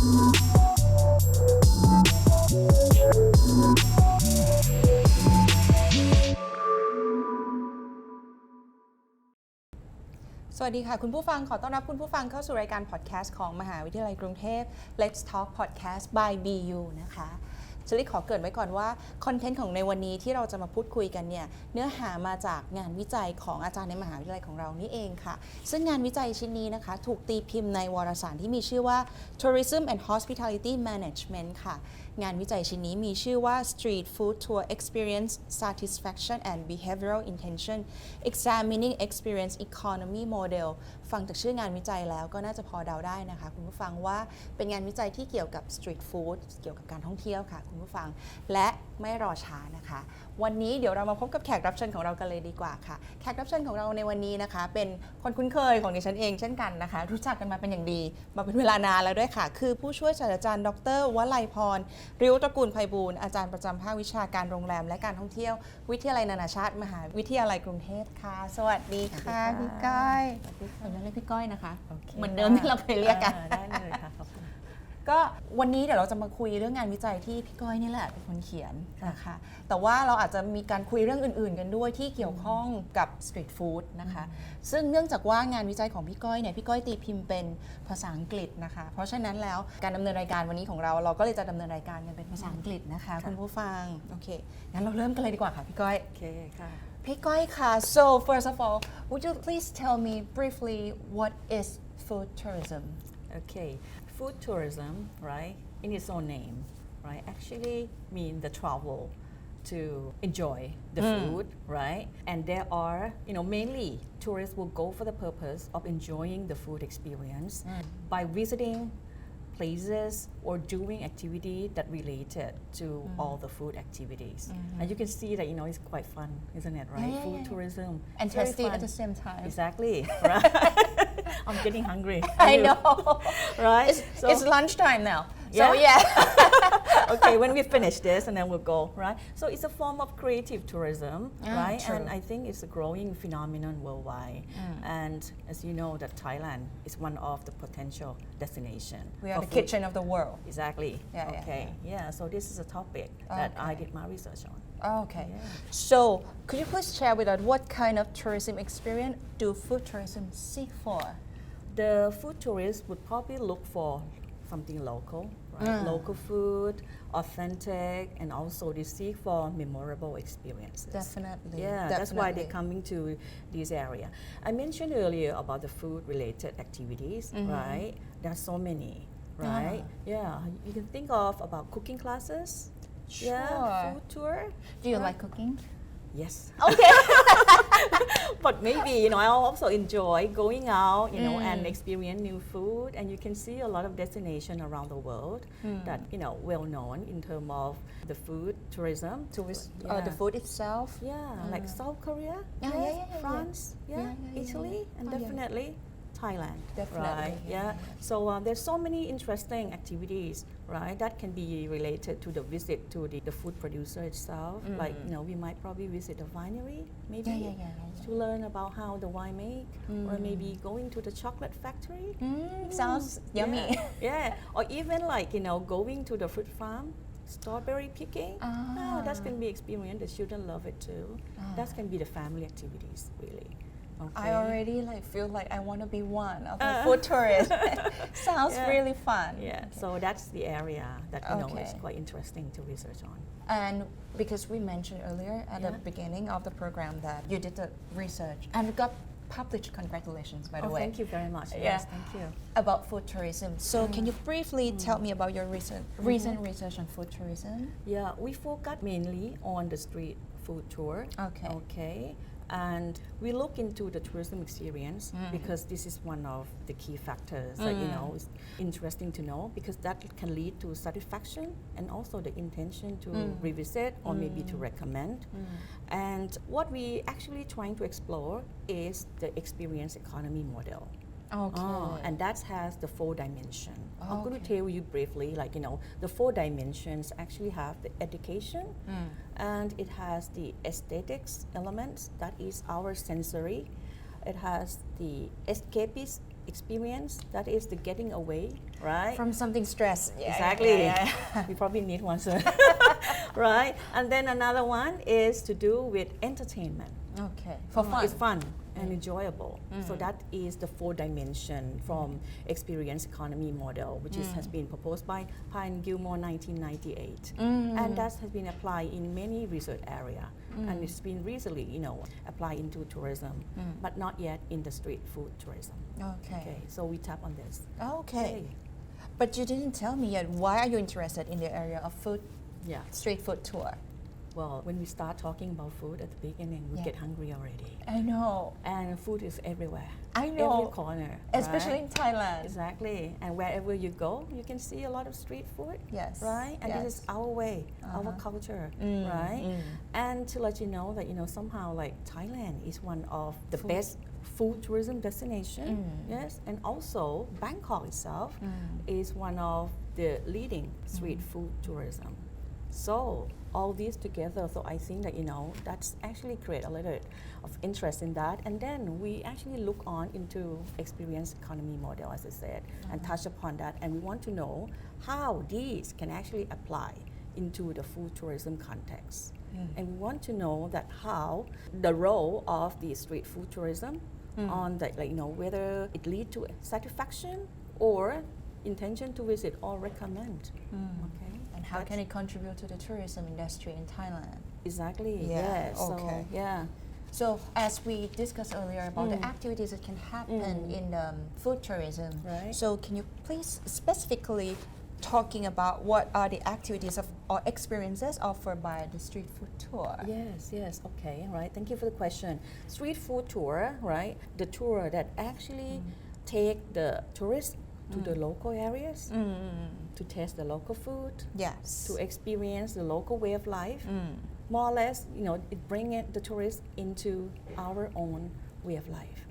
สวัสดีค่ะคุณผู้ฟังขอต้อนรับคุณผู้ฟังเข้าสู่รายการพอดแคสต์ของมหาวิทยาลัยกรุงเทพ Let's Talk Podcast by BU นะคะเชลิขอเกริ่นไว้ก่อนว่าคอนเทนต์ของในวันนี้ที่เราจะมาพูดคุยกันเนี่ยเนื้อหามาจากงานวิจัยของอาจารย์ในมหาวิทยาลัยของเรานี่เองค่ะซึ่งงานวิจัยชิ้นนี้นะคะถูกตีพิมพ์ในวารสารที่มีชื่อว่า Tourism and Hospitality Management ค่ะงานวิจัยชิ้นนี้มีชื่อว่า Street Food Tour Experience Satisfaction and Behavioral Intention Examining Experience Economy Model ฟังจากชื่องานวิจัยแล้วก็น่าจะพอเดาได้นะคะคุณผู้ฟังว่าเป็นงานวิจัยที่เกี่ยวกับ Street Food เกี่ยวกับการท่องเที่ยวค่ะคุณผู้ฟังและไม่รอช้านะคะวันนี้เดี๋ยวเรามาพบกับแขกรับเชิญของเรากันเลยดีกว่าค่ะแขกรับเชิญของเราในวันนี้นะคะเป็นคนคุ้นเคยของดิฉันเองเช่นกันนะคะรู้จักกันมาเป็นอย่างดีมาเป็นเวลานานแล้วด้วยค่ะคือผู้ช่วยศาสตราจารย์ดร.วลัยพรริ้วตระกูลไพบูลย์อาจารย์ประจำภาควิชาการโรงแรมและการท่องเที่ยววิทยาลัยนานาชาติมหาวิทยาลัยกรุงเทพค่ะสวัสดีค่ะพี่ก้อยเหมือนเรียกพี่ก้อยนะคะเหมือนเดิมที่เราเคยเรียกกันได้เลยค่ะขอบคุณก็วันนี้เดี๋ยวเราจะมาคุยเรื่องงานวิจัยที่พี่ก้อยนี่แหละเป็นคนเขียนนะคะแต่ว่าเราอาจจะมีการคุยเรื่องอื่นๆกันด้วยที่เกี่ยวข้องกับสตรีทฟู้ดนะคะซึ่งเนื่องจากว่างานวิจัยของพี่ก้อยเนี่ยพี่ก้อยตีพิมพ์เป็นภาษาอังกฤษนะคะเพราะฉะนั้นแล้วการดำเนินรายการวันนี้ของเราก็เลยจะดำเนินรายการกันเป็นภาษาอังกฤษนะคะคุณผู้ฟังโอเคงั้นเราเริ่มกันเลยดีกว่าค่ะพี่ก้อยโอเคค่ะพี่ก้อยค่ะ so first of all would you please tell me briefly what is food tourism okay food tourism right in its own name right actually mean the travel to enjoy the food right and there are mainly tourists will go for the purpose of enjoying the food experience by visiting places or doing activity that related to all the food activities and you can see that it's quite fun isn't it right food tourism and tasty at the same time exactly right I'm getting hungry I know right it's lunchtime now so yeah okay when we finish this and then we'll go right so it's a form of creative tourism right true. and I think it's a growing phenomenon worldwide and as you know that Thailand is one of the potential destination we are the kitchen of the world exactly yeah so this is a topic that I did my research on okay so could you please share with us what kind of tourism experience do food tourism seek for the food tourists would probably look for something local right? Local food, authentic, and also they seek for memorable experiences. Definitely. That's why they're coming to this area. I mentioned earlier about the food-related activities, right? There are so many, right? You can think of about cooking classes. Food tour. Do you like cooking? Yes. Okay. But maybe I also enjoy going out, and experience new food. And you can see a lot of destinations around the world that well known in terms of the food tourism. The food itself. Like South Korea, France, Italy, and definitely Thailand. Definitely. Right? So there's so many interesting activities, right? That can be related to the visit to the food producer itself. Like we might probably visit a winery, maybe to learn about how the wine make, or maybe going to the chocolate factory. Sounds yummy. Or even like going to the fruit farm. Strawberry picking, that can be experience. The children love it too. That can be the family activities, really. Okay. I already feel like I want to be one of the food tourists. Sounds really fun. So that's the area that is quite interesting to research on. And because we mentioned earlier at the beginning of the program that you did the research and it got published. Congratulations, by the way. Thank you very much. Yes, thank you. About food tourism. So can you briefly tell me about your recent research on food tourism? Yeah, we focus mainly on the street food tour. Okay. And we look into the tourism experience because this is one of the key factors that is interesting to know because that can lead to satisfaction and also the intention to revisit or maybe to recommend. And what we actually trying to explore is the experience economy model. And that has the 4 dimensions. I'm going to tell you briefly, the 4 dimensions actually have the education, and it has the aesthetics elements, that is our sensory. It has the escapist experience, that is the getting away, right? From something stress. Exactly. We probably need one soon. Right? And then another one is to do with entertainment. Okay. For fun. It's fun and enjoyable. So that is the 4 dimension from experience economy model, which has been proposed by Pine Gilmore 1998. And that has been applied in many research area. And it's been recently, applied into tourism, but not yet in the street food tourism. Okay. So we tap on this. Okay. But you didn't tell me yet, why are you interested in the area of food, street food tour? Well, when we start talking about food at the beginning, we get hungry already. I know. And food is everywhere. I know. Every corner. Especially right? in Thailand. Exactly. And wherever you go, you can see a lot of street food. Yes. Right? And this is our way, our culture. Right? And to let you know that, somehow like Thailand is one of the best food tourism destination. Yes. And also Bangkok itself is one of the leading street food tourism. So all these together, so I think that that's actually create a little of interest in that, and then we actually look on into experience economy model, as I said, and touch upon that, and we want to know how these can actually apply into the food tourism context, and we want to know that how the role of the street food tourism on that, whether it lead to satisfaction or intention to visit or recommend. Okay. And how can it contribute to the tourism industry in Thailand? Exactly. Yeah. Okay. So, So as we discussed earlier about the activities that can happen in food tourism, right. So can you please specifically talking about what are the activities or experiences offered by the street food tour? Yes. Okay. Right. Thank you for the question. Street food tour, right? The tour that actually take the tourists to the local areas, to taste the local food, Yes. to experience the local way of life. More or less, it brings the tourists into our own way of life.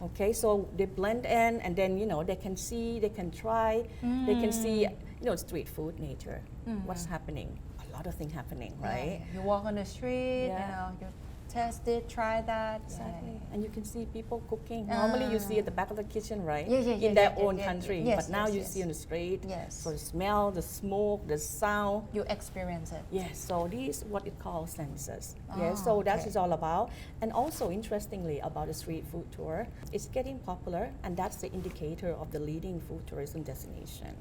Okay, so they blend in, and then they can see, they can try, they can see, street food nature. What's happening? A lot of things happening, right? You walk on the street, you test it, try that. Exactly. And you can see people cooking. Normally you see at the back of the kitchen, right? In their own country. Yes, but now yes, you yes. see on the street. Yes. So the smell, the smoke, the sound. You experience it. Yes, so this is what it calls senses. Oh, Yes, so that okay. is all about. And also interestingly about the street food tour, it's getting popular, and that's the indicator of the leading food tourism destination.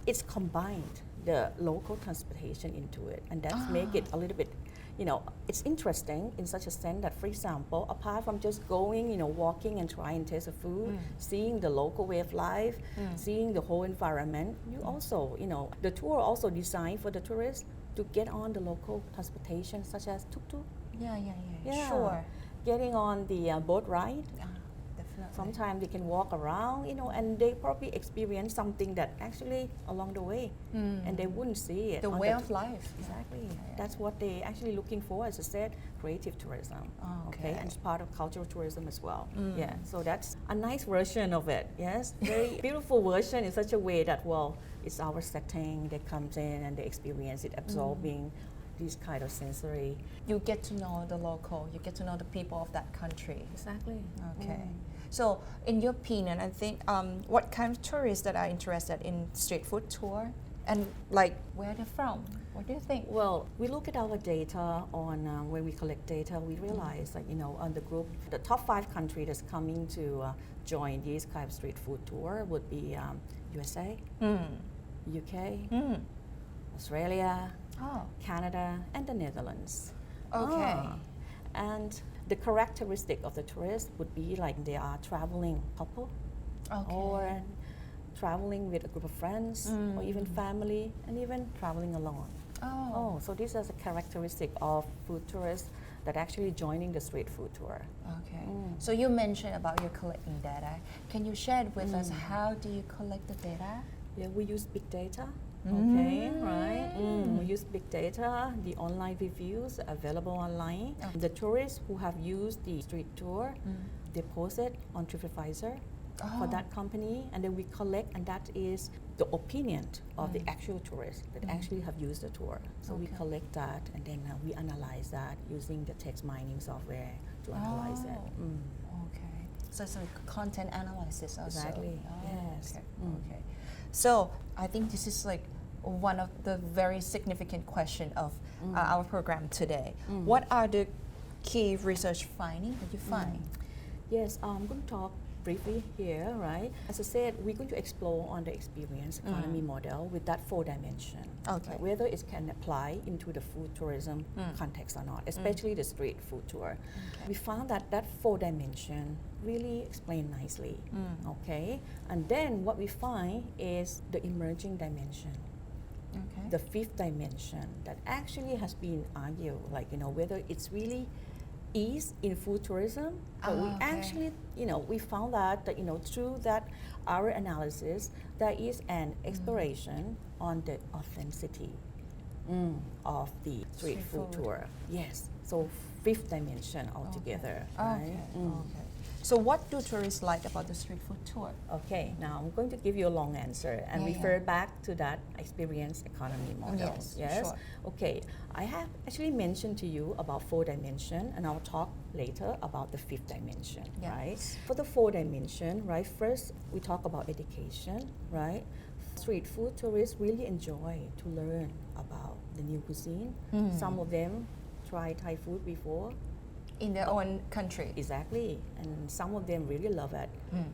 It's combined the local transportation into it, and that's make it a little bit, it's interesting in such a sense that, for example, apart from just going, walking and trying to taste the food, seeing the local way of life, seeing the whole environment, you also, the tour also designed for the tourists to get on the local transportation, such as tuk-tuk. Yeah. Sure. Getting on the boat ride. Definitely. Sometimes they can walk around, and they probably experience something that actually along the way, and they wouldn't see it. The on way of life. Exactly. That's what they actually looking for, as I said, creative tourism. Okay. And it's part of cultural tourism as well. Yeah. So that's a nice version of it. Yes. Very beautiful version in such a way that, well, it's our setting. They comes in and they experience it, absorbing these kind of sensory. You get to know the local, you get to know the people of that country. Exactly. Okay. So in your opinion, I think what kind of tourists that are interested in street food tour, and like where they're from? What do you think? Well, we look at our data on when we collect data, we realize that on the group, the top 5 countries that's coming to join this kind of street food tour would be USA, UK, Australia, Canada, and the Netherlands. Okay. And the characteristic of the tourists would be like they are traveling couple, or traveling with a group of friends, or even family, and even traveling alone. So these are the characteristic of food tourists that actually joining the street food tour. Okay. So you mentioned about your collecting data. Can you share with us how do you collect the data? Yeah, we use big data. Okay, right. We use big data, the online reviews available online. The tourists who have used the street tour, they post it on TripAdvisor for that company, and then we collect, and that is the opinion of the actual tourists that actually have used the tour. So we collect that, and then we analyze that using the text mining software to analyze it. Okay. So it's like content analysis also. Exactly. Yes. Okay. Okay. So I think this is like one of the very significant question of our program today. What are the key research findings that you find? Yes, I'm going to talk briefly here, right? As I said, we're going to explore on the experience economy model with that 4 dimension. Okay. Right? Whether it can apply into the food tourism context or not, especially the street food tour. Okay. We found that that 4 dimension really explained nicely. Okay, and then what we find is the emerging dimension. Okay. The 5th dimension that actually has been argued, like, whether it's really is in food tourism, but we actually, we found that, through that our analysis, there is an exploration on the authenticity of the street food tour. Yes, so 5th dimension altogether. Right? Okay. So what do tourists like about the street food tour? Okay, now I'm going to give you a long answer and refer back to that experience economy model. Yes, sure. Okay, I have actually mentioned to you about 4 dimension, and I'll talk later about the 5th dimension, right? For the 4 dimension, right, first we talk about education, right? Street food tourists really enjoy to learn about the new cuisine. Some of them try Thai food before. In their own country. Exactly, and some of them really love it,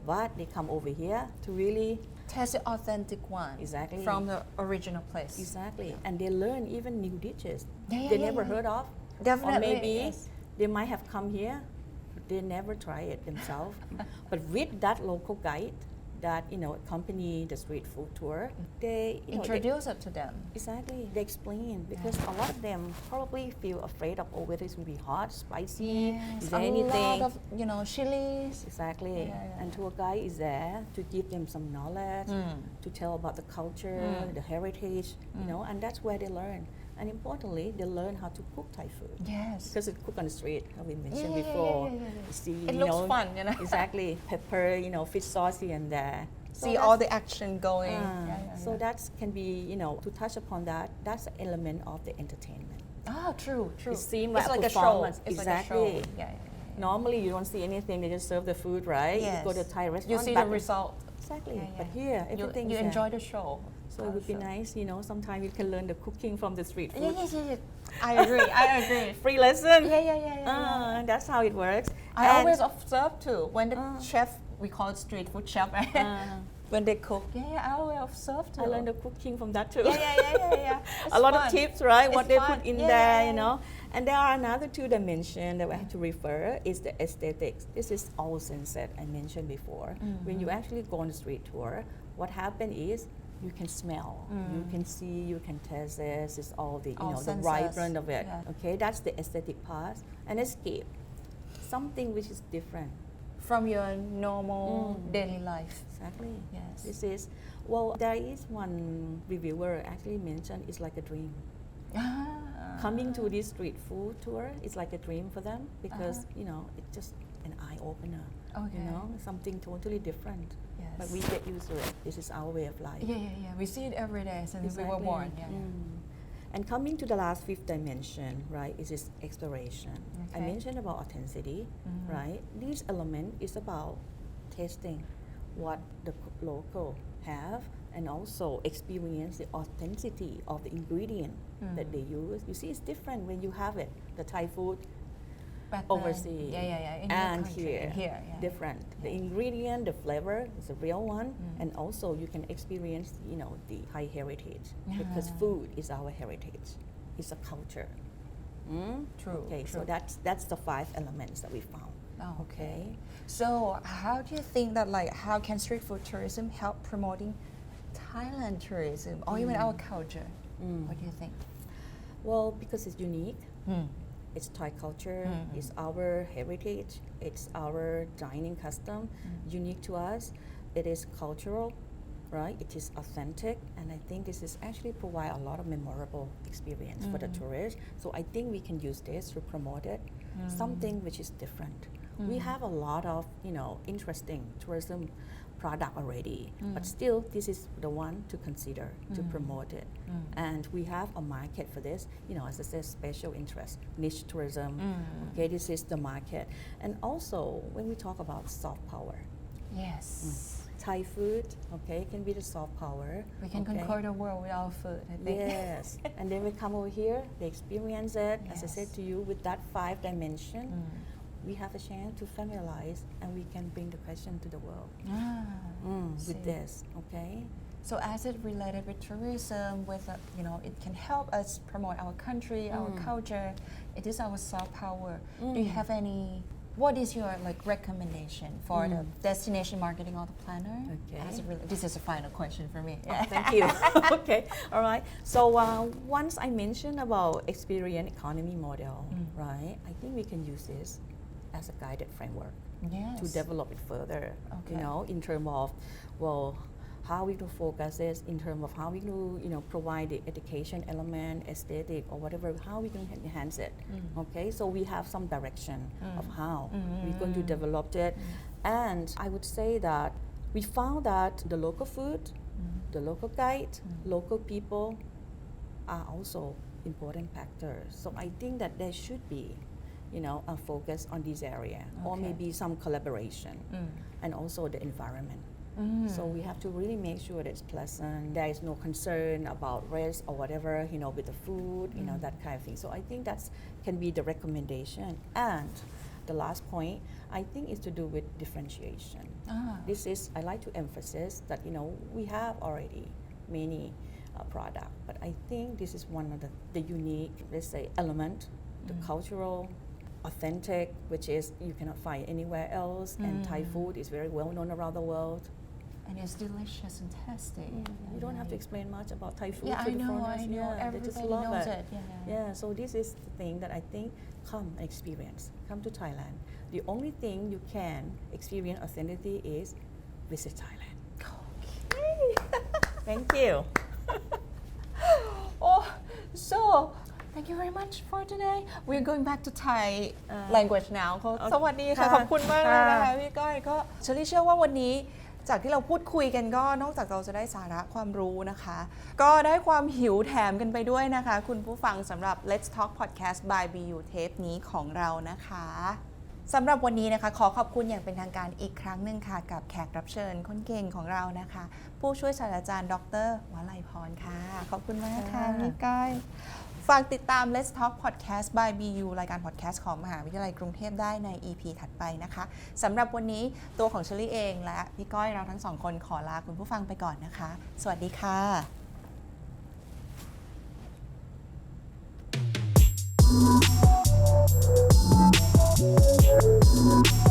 but they come over here to really test the authentic one. Exactly. From the original place. Exactly, and they learn even new dishes Yeah, they never heard of. Definitely. Or maybe they might have come here, but they never try it themselves. But with that local guide that accompany the street food tour, they introduce it to them. Exactly, they explain, because a lot of them probably feel afraid of whether it's going to be hot, spicy, is there anything. A lot of chilies. Exactly, and tour guide is there to give them some knowledge, to tell about the culture, the heritage, and that's where they learn. And importantly, they learn how to cook Thai food. Yes. Because it's cooked on the street, as we mentioned before. You see, it looks fun, Exactly, pepper, fish sauce here and there. See all the action going. So that can be, to touch upon that, that's an element of the entertainment. Ah, true. It seems it's like a show. It's exactly. like a show. Yeah. Normally, you don't see anything, they just serve the food, right? Yes. You go to a Thai restaurant. You see the result. Exactly. But here, everything you is enjoy the show. So it would be nice, sometimes you can learn the cooking from the street food. Yeah. I agree. Free lesson. Yeah. That's how it works. I always observe too, when the chef, we call it street food chef, right? When they cook. I always observe too. I learned the cooking from that too. Yeah. A lot of tips, right? What they fun. put in there, And there are another 2 dimensions that we have to refer is the aesthetics. This is all sunset I mentioned before. When you actually go on the street tour, what happens is you can smell, you can see, you can taste this. It's all the the vibrant of it. Yeah. Okay, that's the aesthetic part. And escape, something which is different from your normal daily life. Exactly. Yes. This is there is one reviewer actually mentioned it's like a dream. Coming to this street food tour is like a dream for them because it's just an eye opener. Okay. Something totally different. Yes. But we get used to it. This is our way of life. Yeah. We see it every day since we were born. And coming to the last 5th dimension, right, is this exploration. I mentioned about authenticity, right? This element is about tasting what the local have and also experience the authenticity of the ingredient that they use. You see, it's different when you have it, the Thai food overseas and here, different. The ingredient, the flavor is a real one, and also you can experience, the Thai heritage because food is our heritage. It's a culture. True. Okay, so that's the 5 elements that we found. Oh, okay. So how do you think that how can street food tourism help promoting Thailand tourism or even our culture? What do you think? Well, because it's unique. It's Thai culture, it's our heritage, it's our dining custom, unique to us. It is cultural, right? It is authentic, and I think this is actually provide a lot of memorable experience for the tourists. So I think we can use this to promote it, something which is different. We have a lot of, interesting tourism product already, but still this is the one to consider to promote it. And we have a market for this, as I said, special interest, niche tourism. Okay, this is the market. And also when we talk about soft power, Yes. Thai food, okay, can be the soft power. We can conquer the world with our food, I think. Yes, and then we come over here, they experience it, as I said to you, with that 5 dimension. We have a chance to familiarize and we can bring the question to the world with this, okay? So as it related with tourism, with it can help us promote our country, our culture. It is our soft power. Do you have any? What is your recommendation for the destination marketing or the planner? Okay. This is a final question for me. Oh, thank you. Okay, all right. So once I mentioned about experience economy model, right? I think we can use this as a guided framework to develop it further. In terms of how we do focus this, in terms of how we do provide the education element, aesthetic or whatever, how we can enhance it. Okay, so we have some direction of how we're going to develop it. And I would say that we found that the local food, the local guide, local people are also important factors. So I think that there should be a focus on this area, or maybe some collaboration, and also the environment. So we have to really make sure that it's pleasant. There is no concern about risk or whatever, with the food, that kind of thing. So I think that can be the recommendation. And the last point, I think, is to do with differentiation. This is, I like to emphasize that, we have already many products, but I think this is one of the unique, let's say, element, the cultural, authentic, which is you cannot find anywhere else, and Thai food is very well known around the world. And it's delicious and tasty. You don't have to explain much about Thai food to the the foreigners. foreigners. I know. They just Everybody love knows it. it. So this is the thing that I think, come and experience. Come to Thailand. The only thing you can experience authenticity is visit Thailand. Okay. Thank you. So thank you very much for today. We're going back to Thai language now. สวัสดีค่ะ ขอบคุณมากเลยนะคะพี่ก้อยก็เชอรี่เชื่อว่าวันนี้จากที่เราพูดคุยกันก็นอกจากเราจะได้สาระความรู้นะคะ ก็ได้ความหิวแถมกันไปด้วยนะคะ คุณผู้ฟังสำหรับ Let's Talk Podcast by BU เทปนี้ของเรานะคะสำหรับวันนี้นะคะขอขอบคุณอย่างเป็นทางการอีกครั้งหนึ่งค่ะกับแขกรับเชิญคนเก่งของเรานะคะผู้ช่วยศาสตราจารย์ดร.วลัยพรค่ะขอบคุณมากค่ะพี่ก้อยฝากติดตาม Let's Talk Podcast by BU รายการ podcast ของมหาวิทยาลัยกรุงเทพได้ใน EP ถัดไปนะคะสำหรับวันนี้ตัวของเชอรี่เองและพี่ก้อยเราทั้งสองคนขอลาคุณผู้ฟังไปก่อนนะคะสวัสดีค่ะ